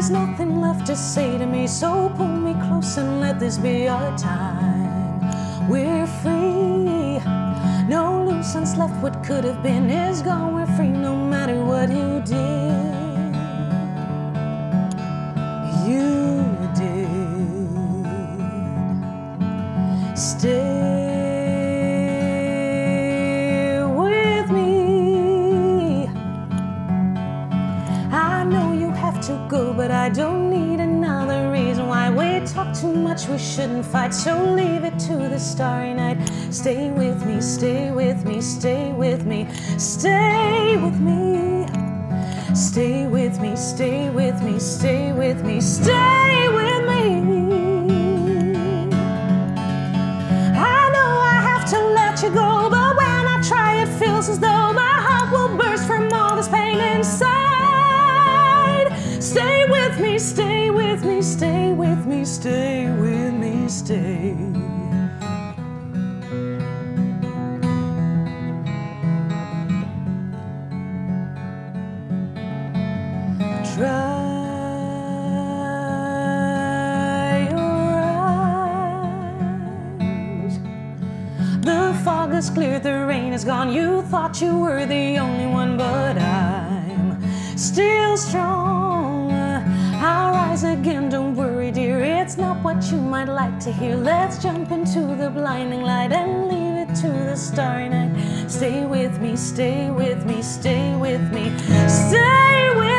There's nothing left to say to me, so pull me close and let this be our time. We're free, no loose ends left. What could have been is gone. We're free no matter what you did. You did. Stay with me. I know you have to go, but I don't need another reason why we talk too much. We shouldn't fight, so leave it to the starry night. Stay with me, stay with me, stay with me, stay with me. Stay with me, stay with me, stay with me, stay with me. I know I have to let you go, but when I try it feels as though my heart will burst from all this pain inside. Stay with me, stay with me, stay with me, stay with me, stay. Dry your eyes. The fog has cleared, the rain is gone. You thought you were the only one, but I'm still strong. I'll rise again, don't worry dear, it's not what you might like to hear. Let's jump into the blinding light and leave it to the starry night. Stay with me, stay with me, stay with me, stay with me.